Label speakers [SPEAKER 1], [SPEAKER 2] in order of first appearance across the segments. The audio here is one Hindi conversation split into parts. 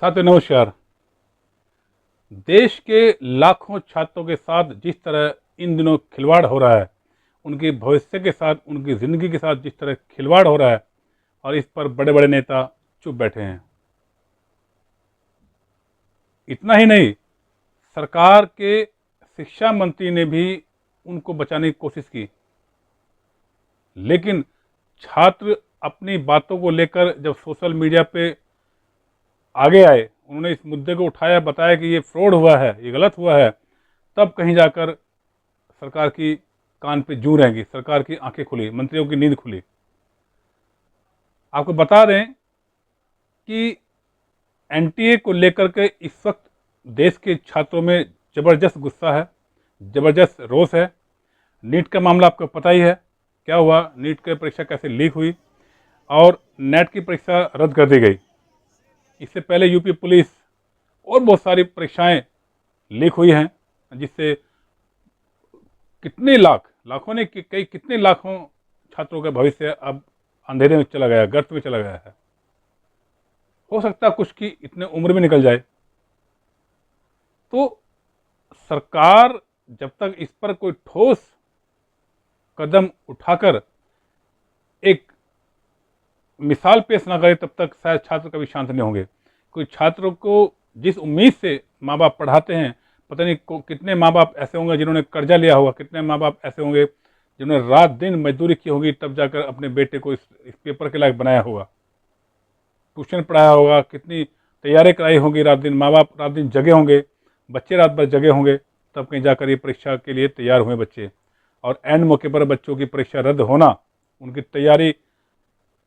[SPEAKER 1] साथियों नमस्कार। देश के लाखों छात्रों के साथ जिस तरह इन दिनों खिलवाड़ हो रहा है, उनके भविष्य के साथ, उनकी ज़िंदगी के साथ जिस तरह खिलवाड़ हो रहा है, और इस पर बड़े बड़े नेता चुप बैठे हैं। इतना ही नहीं, सरकार के शिक्षा मंत्री ने भी उनको बचाने की कोशिश की, लेकिन छात्र अपनी बातों को लेकर जब सोशल मीडिया पे आगे आए, उन्होंने इस मुद्दे को उठाया, बताया कि ये फ्रॉड हुआ है, ये गलत हुआ है, तब कहीं जाकर सरकार की कान पे जूं रहेंगी, सरकार की आंखें खुली, मंत्रियों की नींद खुली। आपको बता दें कि एनटीए को लेकर के इस वक्त देश के छात्रों में ज़बरदस्त गुस्सा है, ज़बरदस्त रोष है। नीट का मामला आपको पता ही है, क्या हुआ, नीट की परीक्षा कैसे लीक हुई और नेट की परीक्षा रद्द कर दी गई। इससे पहले यूपी पुलिस और बहुत सारी परीक्षाएं लीक हुई हैं, जिससे लाखों ने कितने लाखों छात्रों का भविष्य अब अंधेरे में चला गया, गर्त में चला गया है। हो सकता है कुछ की इतने उम्र में निकल जाए। तो सरकार जब तक इस पर कोई ठोस कदम उठाकर एक मिसाल पेश ना करे, तब तक शायद छात्र कभी शांत नहीं होंगे। कोई छात्रों को जिस उम्मीद से माँ बाप पढ़ाते हैं, पता नहीं कितने माँ बाप ऐसे होंगे जिन्होंने कर्जा लिया होगा, कितने माँ बाप ऐसे होंगे जिन्होंने रात दिन मजदूरी की होगी, तब जाकर अपने बेटे को इस पेपर के लायक बनाया होगा, ट्यूशन पढ़ाया होगा, कितनी तैयारी कराई होगी, रात दिन माँ बाप रात दिन जगे होंगे, बच्चे रात भर जगे होंगे, तब कहीं जाकर ये परीक्षा के लिए तैयार हुए बच्चे। और एंड मौके पर बच्चों की परीक्षा रद्द होना, उनकी तैयारी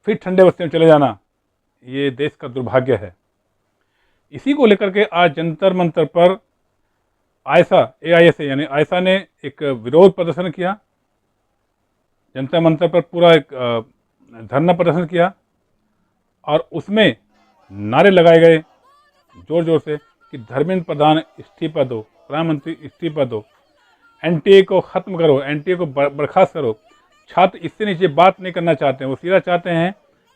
[SPEAKER 1] फिर ठंडे बस्ते में चले जाना, ये देश का दुर्भाग्य है। इसी को लेकर के आज जंतर मंतर पर AISA यानी आयसा ने एक विरोध प्रदर्शन किया। जंतर मंतर पर पूरा एक धरना प्रदर्शन किया और उसमें नारे लगाए गए जोर जोर से कि धर्मेंद्र प्रधान इस्तीफा दो, प्रधानमंत्री इस्तीफा दो, एनटीए को ख़त्म करो, एनटीए को बर्खास्त करो। छात्र इससे नीचे बात नहीं करना चाहते हैं, वो सीधा चाहते हैं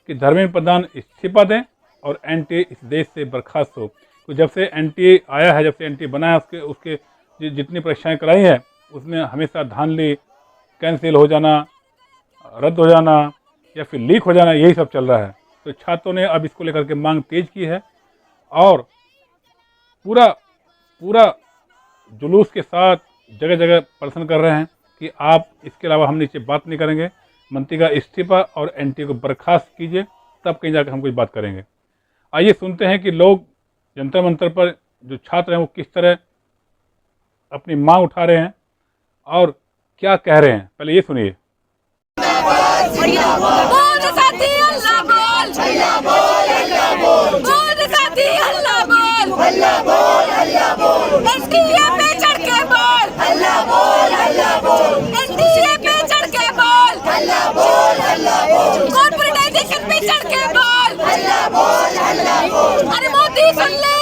[SPEAKER 1] कि धर्मेंद्र प्रधान इस्तीफा दें और एनटीए इस देश से बर्खास्त हो। तो जब से एनटीए आया है, जब से एनटीए बना है, उसके जितनी परीक्षाएं कराई हैं, उसमें हमेशा धांधली, कैंसिल हो जाना, रद्द हो जाना या फिर लीक हो जाना, यही सब चल रहा है। तो छात्रों ने अब इसको लेकर के मांग तेज की है और पूरा जुलूस के साथ जगह जगह प्रदर्शन कर रहे हैं कि आप इसके अलावा हम नीचे बात नहीं करेंगे, मंत्री का इस्तीफा और एनटीए को बर्खास्त कीजिए, तब कहीं जाकर हम कुछ बात करेंगे। आइए सुनते हैं कि लोग जंतर मंतर पर जो छात्र हैं वो किस तरह अपनी मांग उठा रहे हैं और क्या कह रहे हैं। पहले ये सुनिए।
[SPEAKER 2] अरे मोदी सुन ले,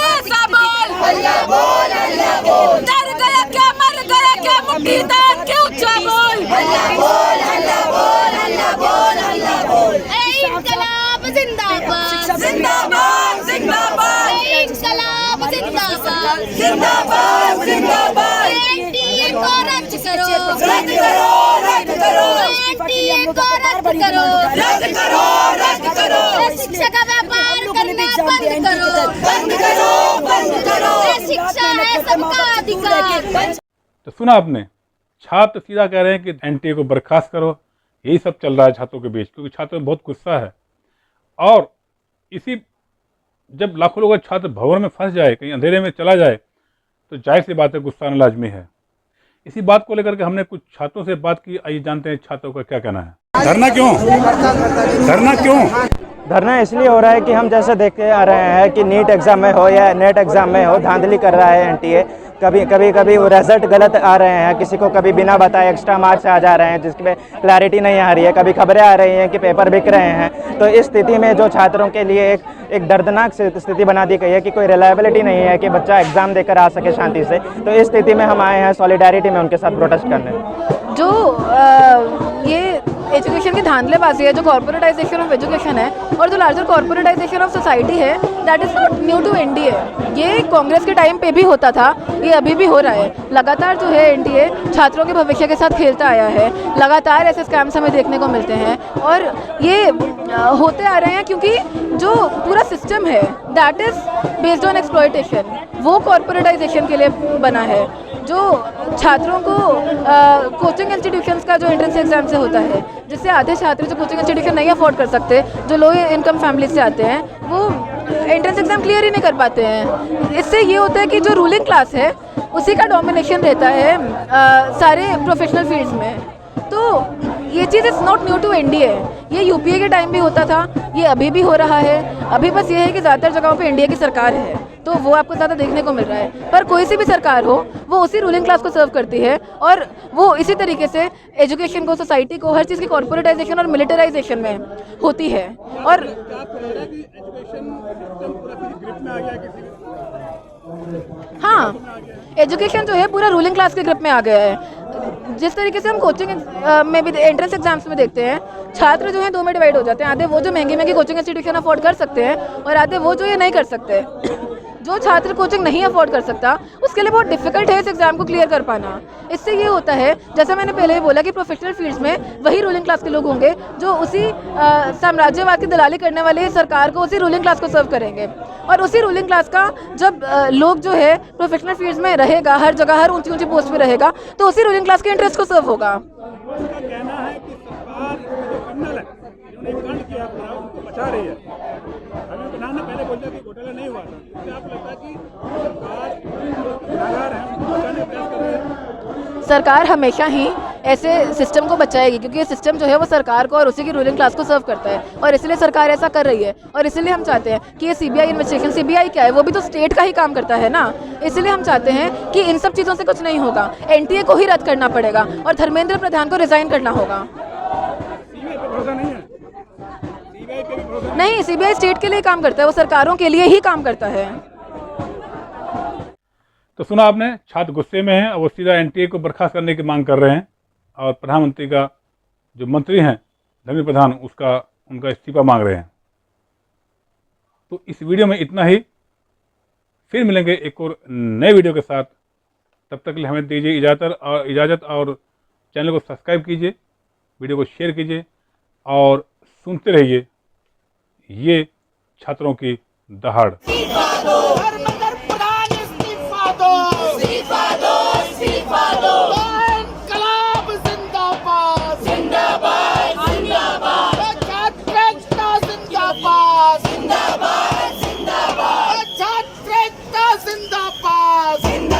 [SPEAKER 2] डर गया क्या, मर गया क्या, मुट्ठी तान के ऊंचा बोल, इंकलाब जिंदाबाद, जिंदाबाद जिंदाबाद, इंकलाब जिंदाबाद, जिंदाबाद जिंदाबाद, एनटीए को रद्द करो, रद्द करो, रद्द करो, एनटीए को रद्द करो, रद्द करो, रद्द करो, शिक्षा का व्यापार करना बंद करो, बंद करो, बंद करो, शिक्षा है सबका अधिकार।
[SPEAKER 1] तो सुना आपने, छात्र सीधा कह रहे हैं कि एनटीए को बर्खास्त करो। यही सब चल रहा है छात्रों के बीच, क्योंकि छात्रों में बहुत गुस्सा है। और इसी जब लाखों लोग छात्र भवन में फंस जाए, कहीं अंधेरे में चला जाए, तो जाहिर सी बात है गुस्सा आना लाजमी है। इसी बात को लेकर के हमने कुछ छात्रों से बात की। आइए जानते हैं छात्रों का क्या कहना है। धरना क्यों, धरना क्यों?
[SPEAKER 3] धरना इसलिए हो रहा है कि हम जैसे देखते आ रहे हैं कि नीट एग्ज़ाम में हो या नेट एग्ज़ाम में हो, धांधली कर रहा है एनटीए। कभी वो रिजल्ट गलत आ रहे हैं, किसी को कभी बिना बताए एक्स्ट्रा मार्क्स आ जा रहे हैं जिसमें क्लैरिटी नहीं आ रही है, कभी खबरें आ रही हैं कि पेपर बिक रहे हैं। तो इस स्थिति में जो छात्रों के लिए एक दर्दनाक स्थिति बना दी गई है कि कोई रिलायबिलिटी नहीं है कि बच्चा एग्ज़ाम देकर आ सके शांति से। तो इस स्थिति में हम आए हैं सॉलिडारिटी में उनके साथ प्रोटेस्ट करने।
[SPEAKER 4] जो ये एजुकेशन की धांधलेबाजी है, जो कॉर्पोरेटाइजेशन ऑफ एजुकेशन है और जो लार्जर कॉर्पोरेटाइजेशन ऑफ सोसाइटी है, that is not new to NDA. ये कांग्रेस के टाइम पे भी होता था, ये अभी भी हो रहा है। लगातार जो है एनडीए छात्रों के भविष्य के साथ खेलता आया है, लगातार ऐसे स्कैम्स हमें देखने को मिलते हैं और ये होते आ रहे हैं क्योंकि जो पूरा सिस्टम है that is based on exploitation, वो कॉर्पोरेटाइजेशन के लिए बना है। जो छात्रों को कोचिंग इंस्टीट्यूशंस का जो एंट्रेंस एग्जाम से होता है, जिससे आधे छात्र जो कोचिंग इंस्टीट्यूशन नहीं अफोर्ड कर सकते, जो लो इनकम फैमिली से आते हैं, वो एंट्रेंस एग्जाम क्लियर ही नहीं कर पाते हैं। इससे ये होता है कि जो रूलिंग क्लास है उसी का डोमिनेशन रहता है सारे प्रोफेशनल फील्ड्स में। तो ये चीज़ is not new to NDA, ये यूपीए के टाइम भी होता था, ये अभी भी हो रहा है। अभी बस ये है कि ज़्यादातर जगहों पे एनडीए की सरकार है, तो वो आपको ज़्यादा देखने को मिल रहा है। पर कोई सी भी सरकार हो, वो उसी रूलिंग क्लास को सर्व करती है और वो इसी तरीके से एजुकेशन को, सोसाइटी को, हर चीज़ की कॉर्पोरेटाइजेशन और मिलिटराइजेशन में होती है। और हाँ, एजुकेशन जो है पूरा रूलिंग क्लास के ग्रिप में आ गया है। जिस तरीके से हम कोचिंग में भी एंट्रेंस एग्जाम्स में देखते हैं, छात्र जो हैं दो में डिवाइड हो जाते हैं। आधे वो जो महंगी महंगी कोचिंग इंस्टीट्यूशन अफोर्ड कर सकते हैं और आधे वो जो ये नहीं कर सकते। जो छात्र कोचिंग नहीं अफोर्ड कर सकता उसके लिए बहुत डिफिकल्ट है इस एग्ज़ाम को क्लियर कर पाना। इससे ये होता है, जैसा मैंने पहले ही बोला, कि प्रोफेशनल फील्ड्स में वही रूलिंग क्लास के लोग होंगे जो उसी साम्राज्यवाद की दलाली करने वाली सरकार को, उसी रूलिंग क्लास को सर्व करेंगे। और उसी रूलिंग क्लास का जब लोग जो है प्रोफेशनल फील्ड्स में रहेगा, हर जगह हर ऊंची ऊंची पोस्ट पे रहेगा, तो उसी रूलिंग क्लास के इंटरेस्ट को सर्व होगा।
[SPEAKER 5] उनका कहना है कि सरकार इसमें जो क्रिमिनल है, जिन्होंने कांड किया पूरा, उनको बचा रही है। हमें प्रधान ने पहले बोला कि घोटाला नहीं हुआ था, इससे आपको लगता है कि सरकार जो गुनहगार हैं उनको बचाने का प्रयास कर रही है?
[SPEAKER 4] सरकार हमेशा ही ऐसे सिस्टम को बचाएगी, क्योंकि ये सिस्टम जो है वो सरकार को और उसी की रूलिंग क्लास को सर्व करता है, और इसलिए सरकार ऐसा कर रही है। और इसलिए हम चाहते हैं कि ये सीबीआई इन्वेस्टिगेशन, सीबीआई क्या है, वो भी तो स्टेट का ही काम करता है ना। इसलिए हम चाहते हैं कि इन सब चीज़ों से कुछ नहीं होगा, एनटीए को ही रद्द करना पड़ेगा और धर्मेंद्र प्रधान को रिजाइन करना होगा।
[SPEAKER 5] सीबीआई पे भरोसा नहीं है? सीबीआई पे भी भरोसा
[SPEAKER 4] नहीं, सीबीआई स्टेट के लिए काम करता है, वो सरकारों के लिए ही काम करता है।
[SPEAKER 1] तो सुना आपने, छात्र गुस्से में हैं और वो सीधा एनटीए को बर्खास्त करने की मांग कर रहे हैं और प्रधानमंत्री का जो मंत्री हैं धर्मेंद्र प्रधान, उनका इस्तीफा मांग रहे हैं। तो इस वीडियो में इतना ही, फिर मिलेंगे एक और नए वीडियो के साथ। तब तक के लिए हमें दीजिए इजाज़त और चैनल को सब्सक्राइब कीजिए, वीडियो को शेयर कीजिए और सुनते रहिए ये छात्रों की दहाड़।
[SPEAKER 2] धर्मेंद्र प्रधान इस्तीफा दो, इस्तीफा दो, इस्तीफा दो। इनकलाब जिंदाबाद, जिंदाबाद, जिंदाबाद। छात्र एकता जिंदाबाद, जिंदाबाद, जिंदाबाद। छात्र एकता जिंदाबाद।